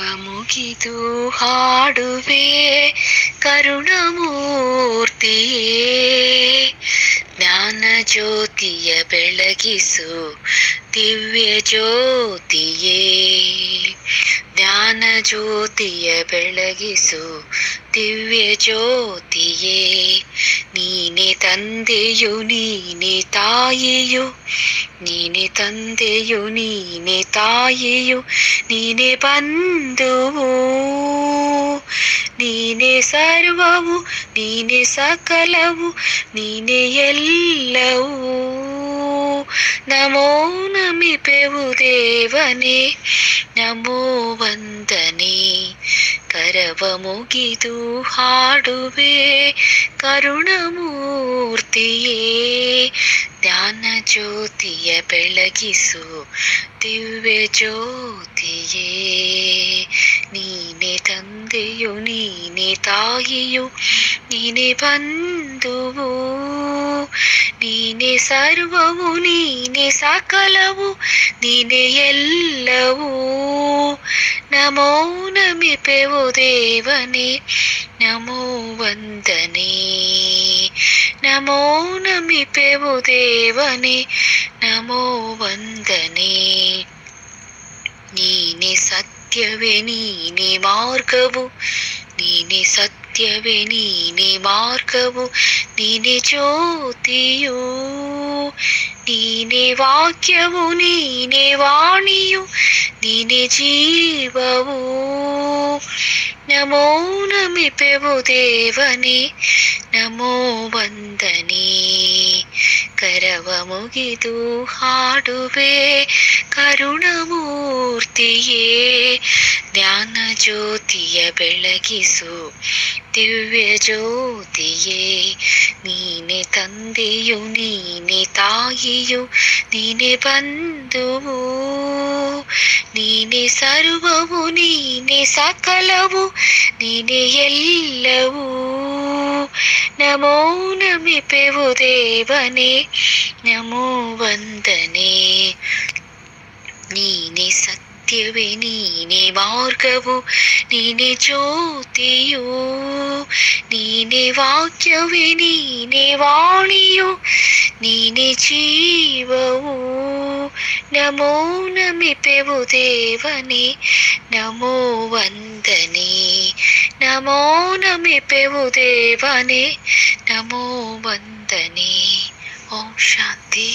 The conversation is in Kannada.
ಮುಗಿದು ಹಾಡುವೆ ಕರುಣಮೂರ್ತಿಯೇ, ಜ್ಞಾನ ಜ್ಯೋತಿಯ ಬೆಳಗಿಸು ದಿವ್ಯ ಜ್ಯೋತಿಯೇ, ಜ್ಞಾನ ಜ್ಯೋತಿಯ ಬೆಳಗಿಸು ದಿವ್ಯ ಜ್ಯೋತಿಯೇ. ನೀನೆ ತಂದೆಯು ನೀನೆ ತಾಯಿಯು, ನೀನೆ ತಂದೆಯು ನೀನೆ ತಾಯಿಯು, ನೀನೆ ಬಂಧುವು, ನೀನೆ ಸರ್ವವು, ನೀನೆ ಸಕಲವು, ನೀನೆ ಎಲ್ಲವೂ. ನಮೋ ನಮಿಪೆವು ದೇವನೇ, ನಮೋ ವಂದನೆ. ಕರವ ಮುಗಿದು ಹಾಡುವೆ ಕರುಣಮೂರ್ತಿಯೇ, ಜ್ಞಾನ ಜ್ಯೋತಿಯ ಬೆಳಗಿಸು ದಿವ್ಯ ಜ್ಯೋತಿಯೇ. ನೀನೆ ತಂದೆಯು ನೀನೆ ತಾಯಿಯು, ನೀನೆ ಬಂಧುವು, ನೀನೆ ಸರ್ವವು, ನೀನೆ ಸಕಲವು, ನೀನೆ ಎಲ್ಲವೂ. ನಮೋ ನಮಿಪೆವು ದೇವನೇ, ನಮೋ ವಂದನೆ. ನಮೋ ನಮಿಪೆವು ದೇವನೇ, ನಮೋ ವಂದನೆ. ನೀನೆ ಸತ್ಯವೇ ನೀನೆ ಮಾರ್ಗವು, ನೀನೆ ಸತ್ಯವೇ ನೀನೆ ಮಾರ್ಗವು, ನೀನೆ ಜ್ಯೋತಿಯು, ನೀನೆ ವಾಕ್ಯವು, ನೀನೆ ವಾಣಿಯು, ನೀನೆ ಜೀವವು. ನಮೋ ನಮಿಪೆವು ದೇವನೇ, ನಮೋ ವಂದನೆ. ಕರವ ಮುಗಿದು ಹಾಡುವೆ ಕರುಣಮೂರ್ತಿಯೇ, ಜ್ಞಾನ ಜ್ಯೋತಿಯ ಬೆಳಗಿಸು ದಿವ್ಯ ಜ್ಯೋತಿಯೇ. ನೀನೆ ತಂದೆಯು ನೀನೆ ತಾಯಿಯು, ನೀನೆ ಬಂಧುವು, ನೀನೆ ಸರ್ವವು, ನೀನೆ ಸಕಲವು, ನೀನೆ ಎಲ್ಲವೂ. ನಮೋ ನಮಿಪೆವು ದೇವನೇ, ನಮೋ ವಂದನೆ. ನೀನೆ ಸತ್ಯವೇ ನೀನೆ ಮಾರ್ಗವು, ನೀನೆ ಜ್ಯೋತಿಯು, ನೀನೆ ವಾಕ್ಯವೇ ನೀನೆ ವಾಣಿಯು, ನೀನೆ ಜೀವವು. ನಮೋ ನಮಿಪೆವು ದೇವನೇ, ನಮೋ ವಂದನೆ. ನಮೋ ನಮಿಪೆವು ದೇವನೇ, ನಮೋ ವಂದನೆ. ಓಂ ಶಾಂತಿ.